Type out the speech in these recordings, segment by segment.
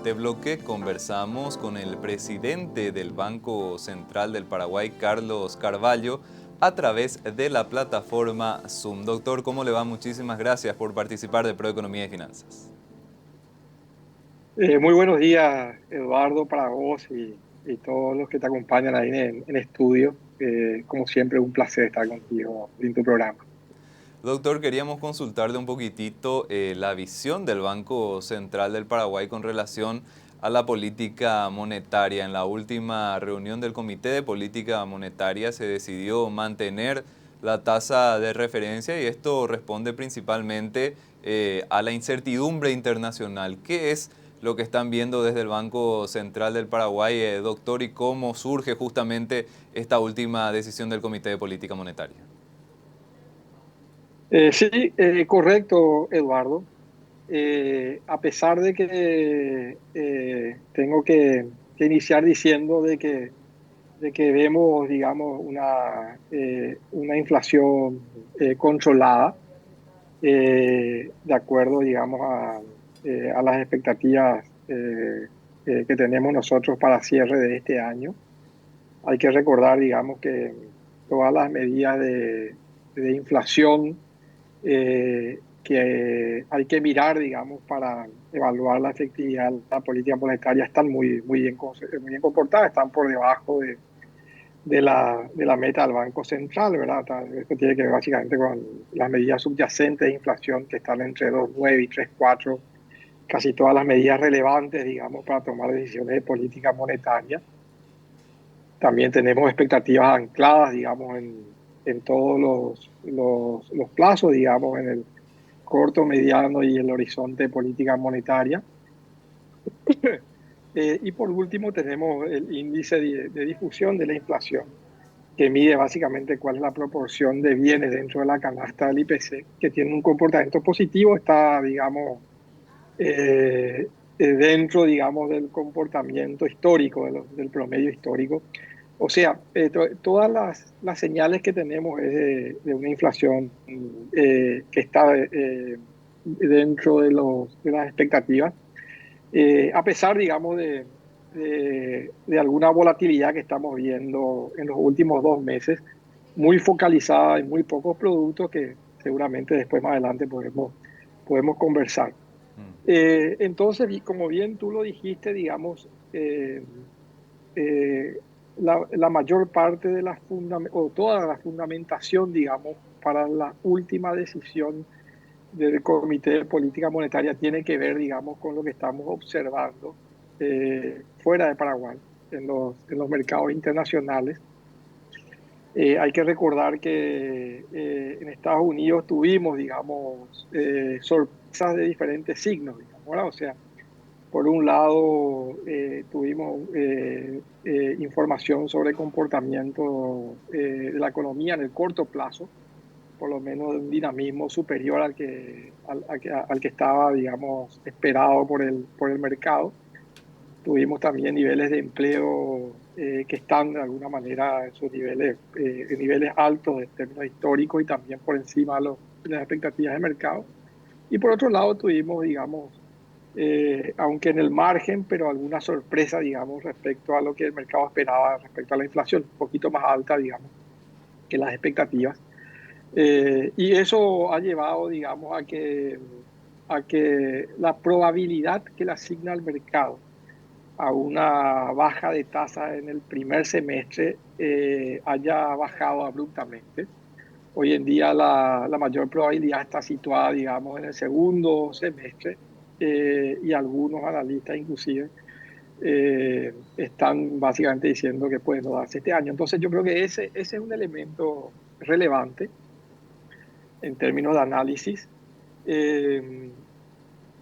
este bloque conversamos con el presidente del Banco Central del Paraguay, Carlos Carvalho, a través de la plataforma Zoom. Doctor, ¿cómo le va? Muchísimas gracias por participar de Proeconomía y Finanzas. Muy buenos días, Eduardo, para vos y todos los que te acompañan ahí en estudio. Como siempre, un placer estar contigo en tu programa. Doctor, queríamos consultarle un poquitito la visión del Banco Central del Paraguay con relación a la política monetaria. En la última reunión del Comité de Política Monetaria se decidió mantener la tasa de referencia y esto responde principalmente a la incertidumbre internacional. ¿Qué es lo que están viendo desde el Banco Central del Paraguay, doctor, y cómo surge justamente esta última decisión del Comité de Política Monetaria? Sí, correcto, Eduardo. A pesar de que tengo que iniciar diciendo de que vemos, digamos, una inflación controlada, de acuerdo, digamos, a las expectativas que tenemos nosotros para cierre de este año. Hay que recordar, digamos, que todas las medidas de inflación que hay que mirar, digamos, para evaluar la efectividad de la política monetaria están muy bien comportadas, están por debajo de la meta del Banco Central, ¿verdad? Esto tiene que ver básicamente con las medidas subyacentes de inflación que están entre 2,9 y 3,4, casi todas las medidas relevantes, digamos, para tomar decisiones de política monetaria. También tenemos expectativas ancladas, digamos, en todos los plazos, digamos, en el corto, mediano y el horizonte de política monetaria. Y por último tenemos el índice de difusión de la inflación, que mide básicamente cuál es la proporción de bienes dentro de la canasta del IPC, que tiene un comportamiento positivo, está, digamos, dentro, digamos, del comportamiento histórico, del promedio histórico. O sea, todas las señales que tenemos es de una inflación que está dentro de las expectativas, a pesar, digamos, de alguna volatilidad que estamos viendo en los últimos 2 meses, muy focalizada en muy pocos productos que seguramente después más adelante podemos conversar. Entonces, y como bien tú lo dijiste, digamos, eh, la mayor parte de o toda la fundamentación, digamos, para la última decisión del Comité de Política Monetaria tiene que ver, digamos, con lo que estamos observando fuera de Paraguay, en los mercados internacionales. Hay que recordar que en Estados Unidos tuvimos, digamos, sorpresas de diferentes signos, digamos, ¿verdad? O sea, por un lado, tuvimos información sobre el comportamiento de la economía en el corto plazo, por lo menos de un dinamismo superior al que estaba, digamos, esperado por el mercado. Tuvimos también niveles de empleo que están de alguna manera en niveles altos en términos históricos y también por encima de las expectativas de mercado. Y por otro lado tuvimos, digamos, aunque en el margen, pero alguna sorpresa, digamos, respecto a lo que el mercado esperaba, respecto a la inflación, un poquito más alta, digamos, que las expectativas. Y eso ha llevado, digamos, a que la probabilidad que le asigna al mercado a una baja de tasa en el primer semestre haya bajado abruptamente. Hoy en día la mayor probabilidad está situada, digamos, en el segundo semestre, y algunos analistas inclusive están básicamente diciendo que puede no darse este año. Entonces yo creo que ese es un elemento relevante en términos de análisis. Eh,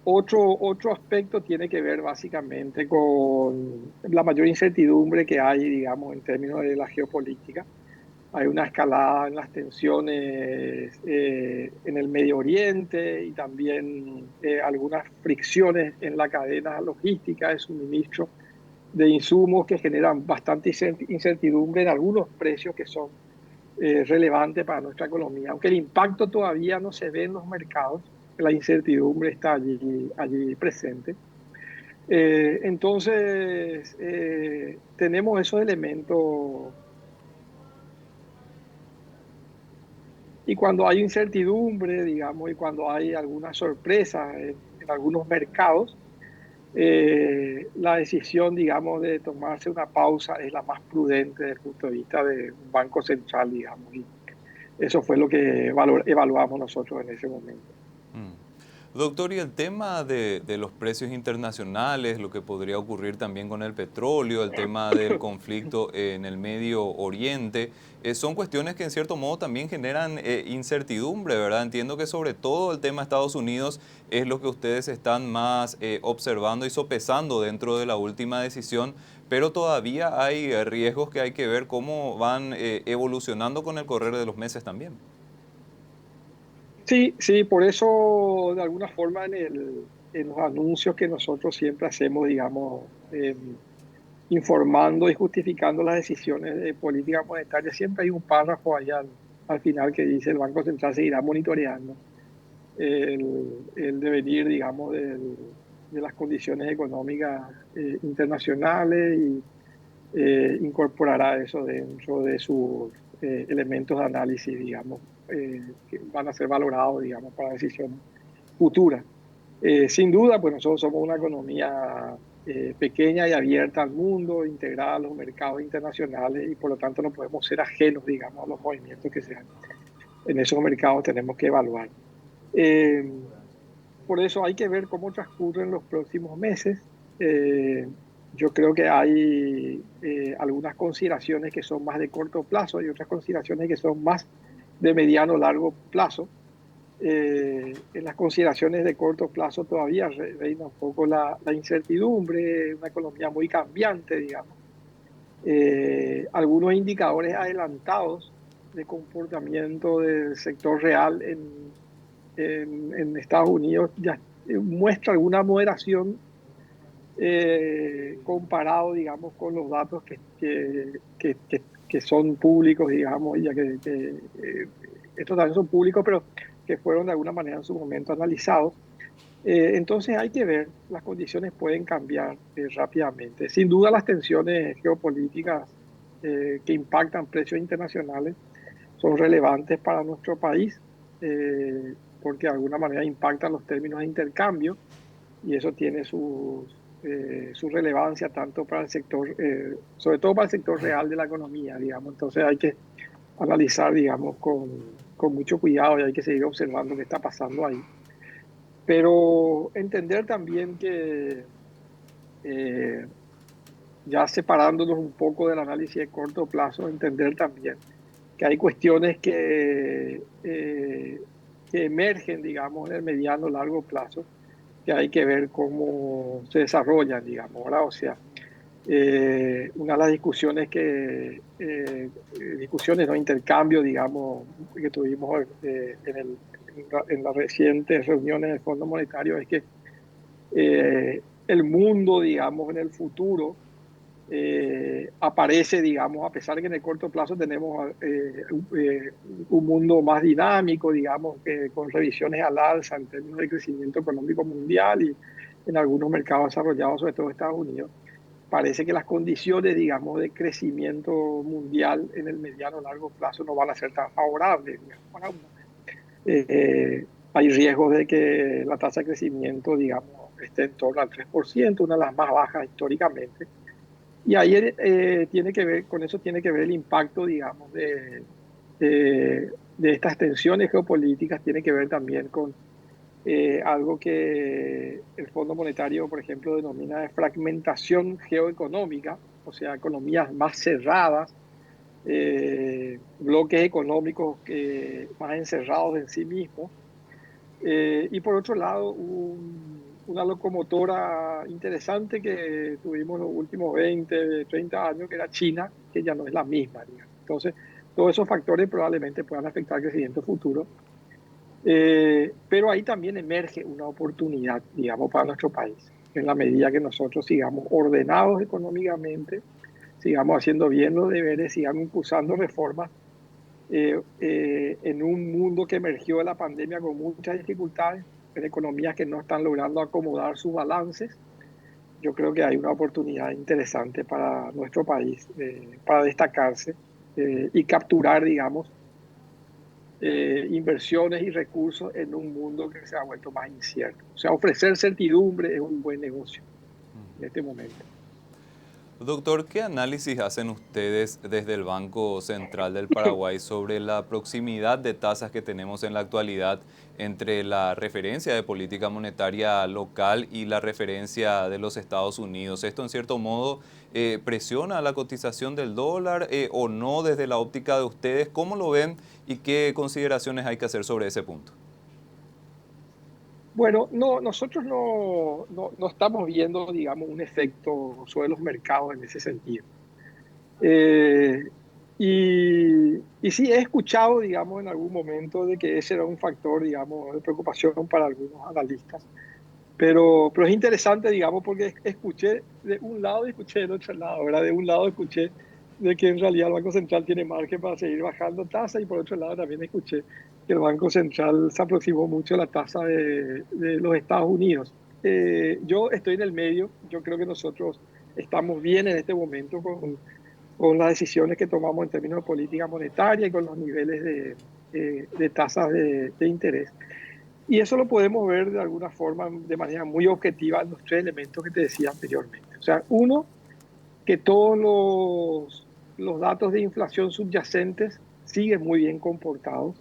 otro aspecto tiene que ver básicamente con la mayor incertidumbre que hay, digamos, en términos de la geopolítica. Hay una escalada en las tensiones en el Medio Oriente y también algunas fricciones en la cadena logística de suministro de insumos que generan bastante incertidumbre en algunos precios que son relevantes para nuestra economía. Aunque el impacto todavía no se ve en los mercados, la incertidumbre está allí presente. Entonces, tenemos esos elementos y cuando hay incertidumbre, digamos, y cuando hay alguna sorpresa en algunos mercados, la decisión, digamos, de tomarse una pausa es la más prudente desde el punto de vista de un banco central, digamos, y eso fue lo que evaluamos nosotros en ese momento. Mm. Doctor, y el tema de los precios internacionales, lo que podría ocurrir también con el petróleo, el tema del conflicto en el Medio Oriente, son cuestiones que en cierto modo también generan incertidumbre, ¿verdad? Entiendo que sobre todo el tema de Estados Unidos es lo que ustedes están más observando y sopesando dentro de la última decisión, pero todavía hay riesgos que hay que ver cómo van evolucionando con el correr de los meses también. Sí, sí, por eso de alguna forma en los anuncios que nosotros siempre hacemos, digamos, informando y justificando las decisiones de política monetaria, siempre hay un párrafo allá al final que dice el Banco Central seguirá monitoreando el devenir, digamos, de las condiciones económicas internacionales y incorporará eso dentro de sus elementos de análisis, digamos, que van a ser valorados, digamos, para decisiones futuras. Sin duda, pues nosotros somos una economía pequeña y abierta al mundo, integrada a los mercados internacionales y por lo tanto no podemos ser ajenos, digamos, a los movimientos que se dan en esos mercados, tenemos que evaluar. Eh, por eso hay que ver cómo transcurren los próximos meses. Eh, yo creo que hay algunas consideraciones que son más de corto plazo y otras consideraciones que son más de mediano o largo plazo. En las consideraciones de corto plazo todavía reina un poco la incertidumbre, una economía muy cambiante, digamos. Algunos indicadores adelantados de comportamiento del sector real en Estados Unidos ya muestra alguna moderación comparado, digamos, con los datos que son públicos, digamos, ya que estos también son públicos, pero que fueron de alguna manera en su momento analizados. Entonces hay que ver, las condiciones pueden cambiar rápidamente. Sin duda las tensiones geopolíticas que impactan precios internacionales son relevantes para nuestro país porque de alguna manera impactan los términos de intercambio y eso tiene su relevancia tanto para el sector, sobre todo para el sector real de la economía, digamos. Entonces hay que analizar, digamos, con mucho cuidado y hay que seguir observando qué está pasando ahí. Pero entender también que eh, ya separándonos un poco del análisis de corto plazo, entender también que hay cuestiones que emergen, digamos, en el mediano o largo plazo, que hay que ver cómo se desarrollan, digamos, ¿verdad? O sea, una de las discusiones discusiones, no intercambio, digamos, que tuvimos en las recientes reuniones del Fondo Monetario es que el mundo, digamos, en el futuro aparece, digamos, a pesar de que en el corto plazo tenemos un mundo más dinámico, digamos, con revisiones al alza en términos de crecimiento económico mundial y en algunos mercados desarrollados, sobre todo Estados Unidos, parece que las condiciones, digamos, de crecimiento mundial en el mediano o largo plazo no van a ser tan favorables, digamos, para uno. Hay riesgos de que la tasa de crecimiento, digamos, esté en torno al 3%, una de las más bajas históricamente y ahí tiene que ver, con eso tiene que ver el impacto, digamos, de estas tensiones geopolíticas, tiene que ver también con algo que el Fondo Monetario, por ejemplo, denomina de fragmentación geoeconómica, o sea, economías más cerradas, bloques económicos más encerrados en sí mismos. Y por otro lado, una locomotora interesante que tuvimos los últimos 20 30 años, que era China, que ya no es la misma, digamos. Entonces, todos esos factores probablemente puedan afectar el crecimiento futuro. Pero ahí también emerge una oportunidad, digamos, para nuestro país, en la medida que nosotros sigamos ordenados económicamente, sigamos haciendo bien los deberes, sigamos impulsando reformas en un mundo que emergió de la pandemia con muchas dificultades, en economías que no están logrando acomodar sus balances. yo creo que hay una oportunidad interesante para nuestro país, para destacarse y capturar, digamos, inversiones y recursos en un mundo que se ha vuelto más incierto. O sea, ofrecer certidumbre es un buen negocio en este momento. Doctor, ¿qué análisis hacen ustedes desde el Banco Central del Paraguay sobre la proximidad de tasas que tenemos en la actualidad entre la referencia de política monetaria local y la referencia de los Estados Unidos? ¿Esto en cierto modo presiona la cotización del dólar o no desde la óptica de ustedes? ¿Cómo lo ven y qué consideraciones hay que hacer sobre ese punto? Bueno, no, nosotros no estamos viendo, digamos, un efecto sobre los mercados en ese sentido. Eh, y sí he escuchado, digamos, en algún momento de que ese era un factor, digamos, de preocupación para algunos analistas. Pero es interesante, digamos, porque escuché de un lado y escuché del otro lado, ¿verdad? De un lado escuché de que en realidad el Banco Central tiene margen para seguir bajando tasa y por otro lado también escuché que el Banco Central se aproximó mucho a la tasa de los Estados Unidos. Yo estoy en el medio, yo creo que nosotros estamos bien en este momento con las decisiones que tomamos en términos de política monetaria y con los niveles de tasas de interés. Y eso lo podemos ver de alguna forma, de manera muy objetiva, en los tres elementos que te decía anteriormente. O sea, uno, que todos los datos de inflación subyacentes siguen muy bien comportados,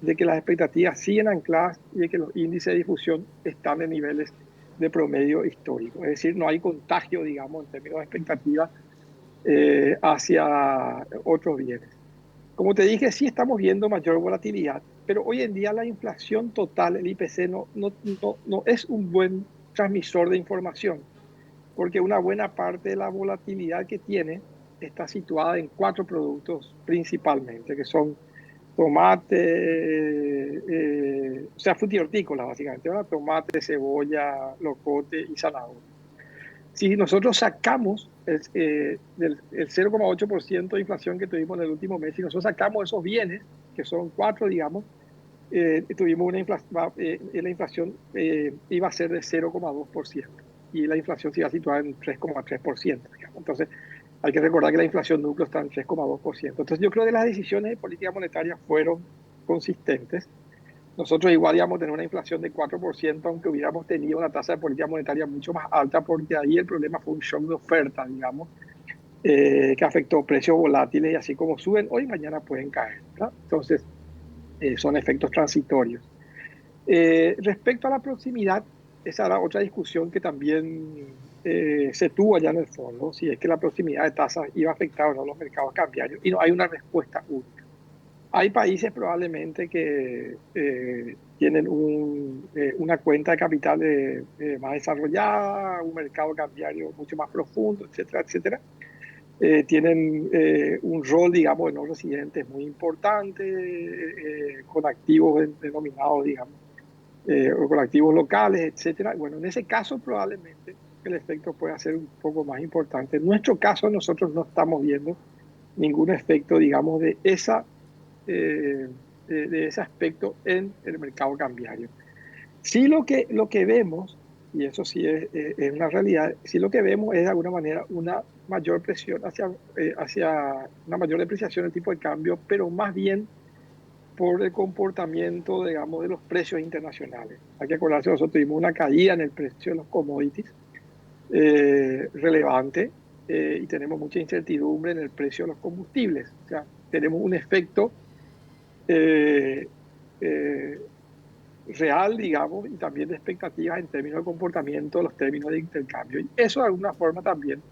de que las expectativas siguen ancladas y de que los índices de difusión están en niveles de promedio histórico. Es decir, no hay contagio, digamos, en términos de expectativas hacia otros bienes. Como te dije, sí estamos viendo mayor volatilidad, pero hoy en día la inflación total, el IPC, no es un buen transmisor de información, porque una buena parte de la volatilidad que tiene está situada en cuatro productos principalmente, que son tomate, o sea, frutihortícolas básicamente, ¿verdad? Tomate, cebolla, locote y zanahoria. Si nosotros sacamos el 0,8% de inflación que tuvimos en el último mes, si nosotros sacamos esos bienes, que son cuatro, digamos, tuvimos la inflación iba a ser de 0,2% y la inflación se iba a situar en 3,3%. Digamos. Entonces, hay que recordar que la inflación núcleo está en 3,2%. Entonces, yo creo que las decisiones de política monetaria fueron consistentes. Nosotros igual íbamos a tener una inflación de 4%, aunque hubiéramos tenido una tasa de política monetaria mucho más alta, porque ahí el problema fue un shock de oferta, digamos, que afectó precios volátiles y así como suben, hoy y mañana pueden caer, ¿verdad? Entonces, son efectos transitorios. Respecto a la proximidad, esa era otra discusión que también se tuvo allá en el fondo, si es que la proximidad de tasas iba a afectar o no los mercados cambiarios, y no hay una respuesta única. Hay países probablemente que tienen una cuenta de capital más desarrollada, un mercado cambiario mucho más profundo, etcétera, etcétera. Tienen un rol, digamos, de no residentes muy importante, con activos denominados, digamos, o con activos locales, etcétera. Bueno, en ese caso probablemente el efecto pueda ser un poco más importante. En nuestro caso, nosotros no estamos viendo ningún efecto, digamos, eh, de ese aspecto en el mercado cambiario. Sí lo que vemos, y eso sí es una realidad, sí lo que vemos es de alguna manera una mayor presión hacia una mayor depreciación del tipo de cambio, pero más bien por el comportamiento, digamos, de los precios internacionales. Hay que acordarse, nosotros tuvimos una caída en el precio de los commodities relevante y tenemos mucha incertidumbre en el precio de los combustibles. O sea, tenemos un efecto eh, eh, real, digamos, y también de expectativas en términos de comportamiento, los términos de intercambio. Y eso de alguna forma también,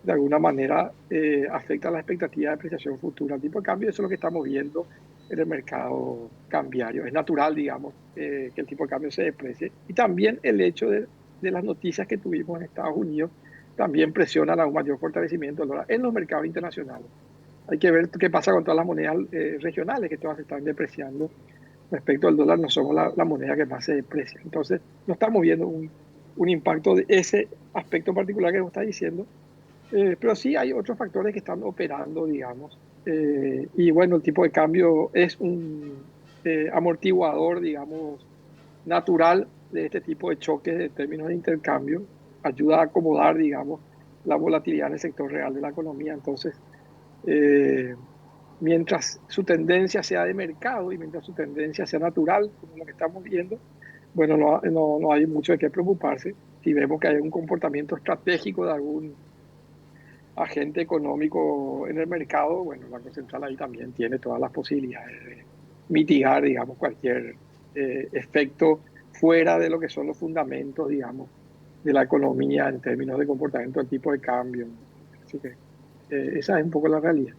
de alguna manera, afecta a la expectativa de apreciación futura. El tipo de cambio, eso es lo que estamos viendo en el mercado cambiario. Es natural, digamos, que el tipo de cambio se deprecie. Y también el hecho de las noticias que tuvimos en Estados Unidos también presionan a un mayor fortalecimiento del dólar en los mercados internacionales. Hay que ver qué pasa con todas las monedas regionales, que todas se están depreciando respecto al dólar. No somos la moneda que más se deprecia. Entonces, no estamos viendo un impacto de ese aspecto particular que nos está diciendo, pero sí hay otros factores que están operando, digamos. Y bueno, el tipo de cambio es un amortiguador, digamos, natural de este tipo de choques de términos de intercambio. ayuda a acomodar, digamos, la volatilidad en el sector real de la economía. Entonces, eh, mientras su tendencia sea de mercado y mientras su tendencia sea natural, como lo que estamos viendo, bueno, no hay mucho de qué preocuparse. Si vemos que hay un comportamiento estratégico de algún agente económico en el mercado, bueno, el Banco Central ahí también tiene todas las posibilidades de mitigar, digamos, cualquier efecto fuera de lo que son los fundamentos, digamos, de la economía en términos de comportamiento del tipo de cambio. Así que esa es un poco la realidad.